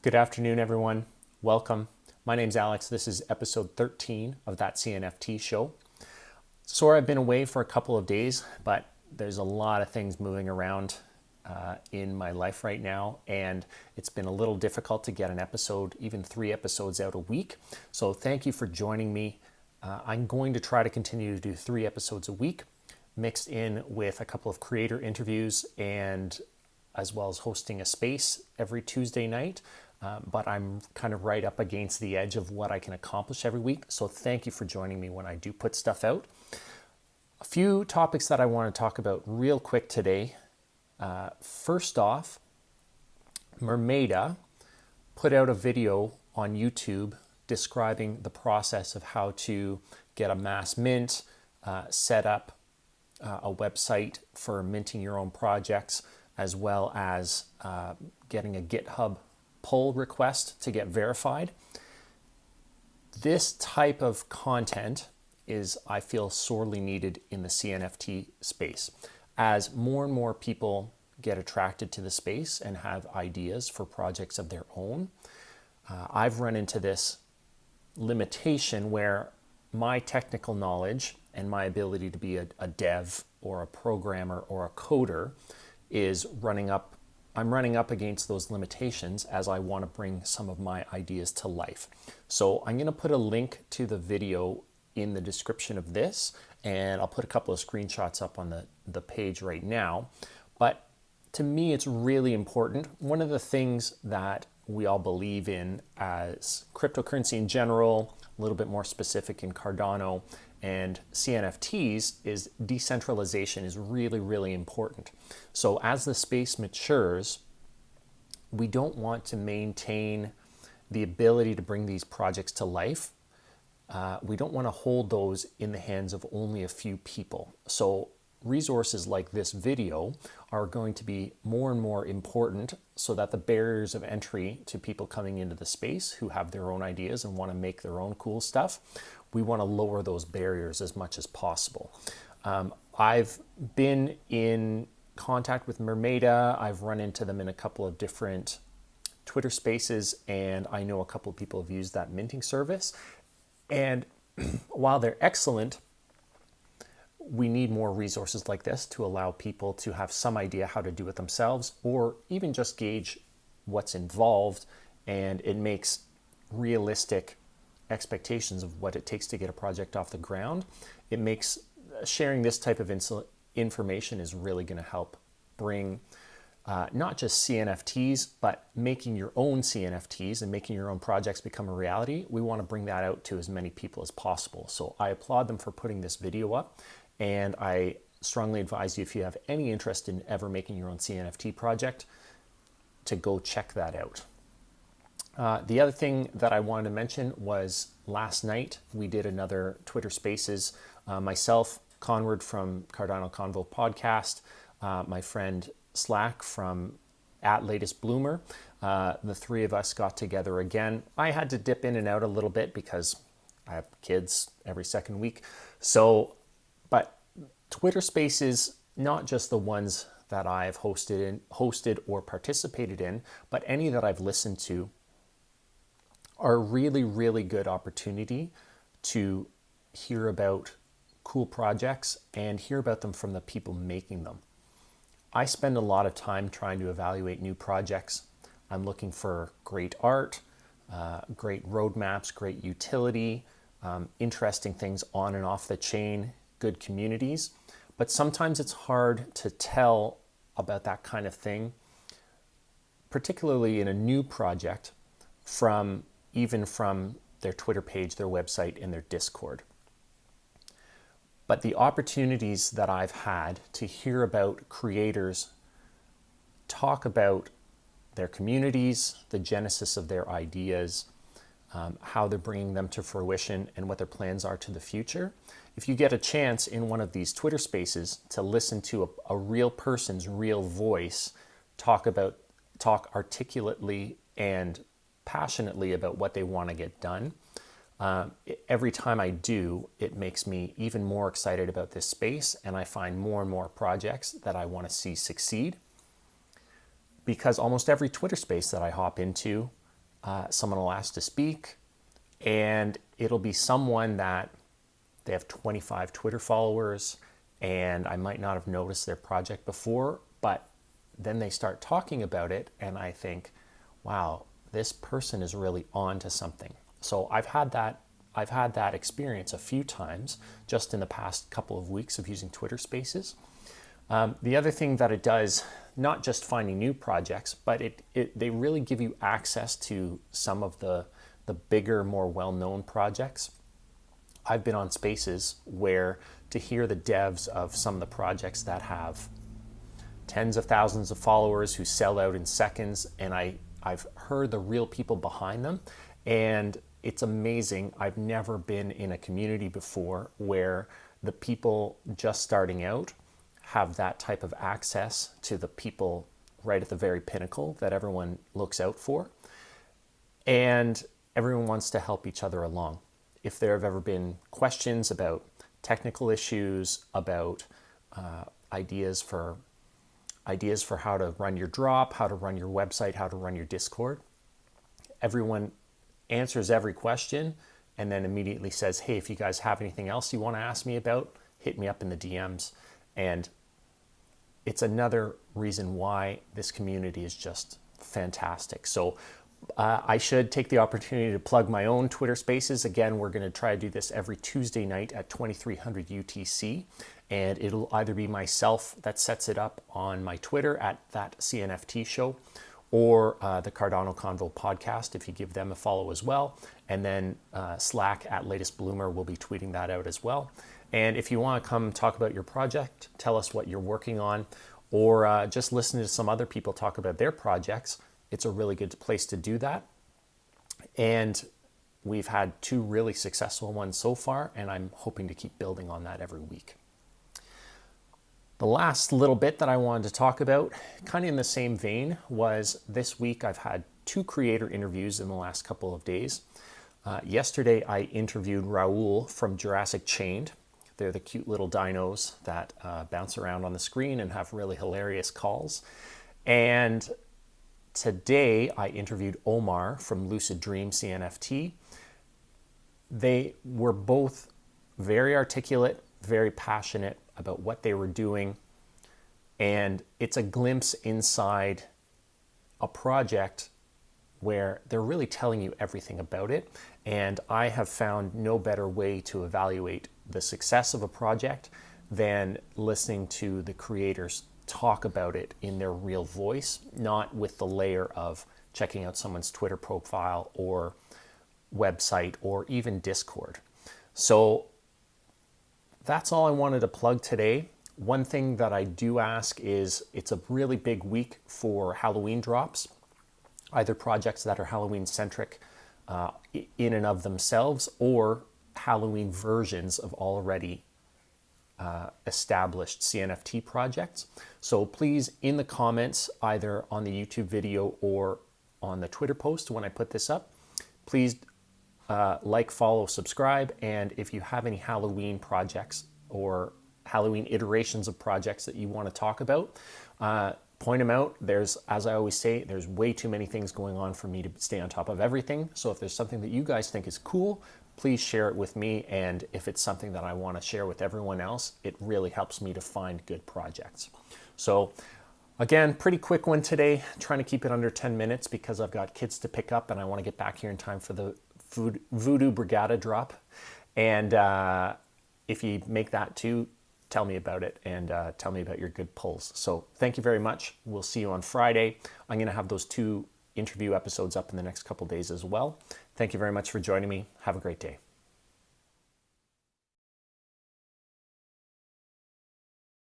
Good afternoon, everyone. Welcome. My name's Alex. This is episode 13 of That CNFT Show. Sorry I've been away for a couple of days, but there's a lot of things moving around in my life right now, and it's been a little difficult to get an episode, even 3 episodes out a week. So thank you for joining me. I'm going to try to continue to do 3 episodes a week, mixed in with a couple of creator interviews and as well as hosting a space every Tuesday night. But I'm kind of right up against the edge of what I can accomplish every week. So thank you for joining me when I do put stuff out. A few topics that I want to talk about real quick today. First off, Mermaida put out a video on YouTube describing the process of how to get a mass mint, set up a website for minting your own projects, as well as getting a GitHub pull request to get verified. This type of content is, I feel, sorely needed in the CNFT space. As more and more people get attracted to the space and have ideas for projects of their own, I've run into this limitation where my technical knowledge and my ability to be a dev or a programmer or a coder is I'm running up against those limitations as I want to bring some of my ideas to life. So I'm going to put a link to the video in the description of this, and I'll put a couple of screenshots up on the page right now. But to me, it's really important. One of the things that we all believe in as cryptocurrency in general, a little bit more specific in Cardano and CNFTs, is decentralization is really, really important. So as the space matures, we don't want to maintain the ability to bring these projects to life. We don't want to hold those in the hands of only a few people. So resources like this video are going to be more and more important so that the barriers of entry to people coming into the space who have their own ideas and want to make their own cool stuff, we want to lower those barriers as much as possible. I've been in contact with Mermaida. I've run into them in a couple of different Twitter spaces, and I know a couple of people have used that minting service. And while they're excellent, we need more resources like this to allow people to have some idea how to do it themselves, or even just gauge what's involved, and it makes realistic expectations of what it takes to get a project off the ground. It makes sharing this type of information is really going to help bring not just CNFTs, but making your own CNFTs and making your own projects become a reality. We want to bring that out to as many people as possible. So I applaud them for putting this video up, and I strongly advise you, if you have any interest in ever making your own CNFT project, to go check that out. The other thing that I wanted to mention was last night we did another Twitter Spaces. Myself, Conward from Cardano Convo podcast, my friend Slack from @LatestBloomer. The 3 of us got together again. I had to dip in and out a little bit because I have kids every second week. But Twitter Spaces, not just the ones that I've hosted or participated in, but any that I've listened to, are a really, really good opportunity to hear about cool projects and hear about them from the people making them. I spend a lot of time trying to evaluate new projects. I'm looking for great art, great roadmaps, great utility, interesting things on and off the chain, good communities. But sometimes it's hard to tell about that kind of thing, particularly in a new project, from their Twitter page, their website, and their Discord. But the opportunities that I've had to hear about creators talk about their communities, the genesis of their ideas, how they're bringing them to fruition, and what their plans are to the future. If you get a chance in one of these Twitter spaces to listen to a real person's real voice talk articulately and passionately about what they want to get done, every time I do, it makes me even more excited about this space, and I find more and more projects that I want to see succeed. Because almost every Twitter space that I hop into, someone will ask to speak, and it'll be someone that they have 25 Twitter followers, and I might not have noticed their project before, but then they start talking about it, and I think, wow, this person is really on to something. So I've had that experience a few times just in the past couple of weeks of using Twitter Spaces. The other thing that it does, not just finding new projects, but they really give you access to some of the bigger, more well-known projects. I've been on spaces where to hear the devs of some of the projects that have tens of thousands of followers who sell out in seconds, and I've heard the real people behind them, and it's amazing. I've never been in a community before where the people just starting out have that type of access to the people right at the very pinnacle that everyone looks out for. And everyone wants to help each other along. If there have ever been questions about technical issues, about ideas for how to run your drop, how to run your website, how to run your Discord, everyone answers every question and then immediately says, hey, if you guys have anything else you want to ask me about, hit me up in the DMs. And it's another reason why this community is just fantastic. So I should take the opportunity to plug my own Twitter Spaces. Again, we're going to try to do this every Tuesday night at 2300 UTC. And it'll either be myself that sets it up on my Twitter at That CNFT Show, or the Cardano Convo podcast, if you give them a follow as well. And then Slack at Latest Bloomer will be tweeting that out as well. And if you want to come talk about your project, tell us what you're working on, or just listen to some other people talk about their projects, it's a really good place to do that. And we've had 2 really successful ones so far, and I'm hoping to keep building on that every week. The last little bit that I wanted to talk about, kind of in the same vein, was this week I've had 2 creator interviews in the last couple of days. Yesterday I interviewed Raul from Jurassic Chained. They're the cute little dinos that bounce around on the screen and have really hilarious calls. And today I interviewed Omar from Lucid DreamCNFT. They were both very articulate, very passionate about what they were doing, and it's a glimpse inside a project where they're really telling you everything about it. And I have found no better way to evaluate the success of a project than listening to the creators talk about it in their real voice, not with the layer of checking out someone's Twitter profile or website or even Discord. So that's all I wanted to plug today. One thing that I do ask is, it's a really big week for Halloween drops, either projects that are Halloween centric in and of themselves, or Halloween versions of already established CNFT projects. So please, in the comments, either on the YouTube video or on the Twitter post when I put this up, please like, follow, subscribe, and if you have any Halloween projects or Halloween iterations of projects that you want to talk about, point them out. There's, as I always say, there's way too many things going on for me to stay on top of everything. So if there's something that you guys think is cool, please share it with me. And if it's something that I want to share with everyone else, it really helps me to find good projects. So again, pretty quick one today, trying to keep it under 10 minutes because I've got kids to pick up and I want to get back here in time for the Voodoo Brigada drop. And if you make that too, tell me about it and tell me about your good pulls. So thank you very much. We'll see you on Friday. I'm going to have those 2 interview episodes up in the next couple days as well. Thank you very much for joining me. Have a great day.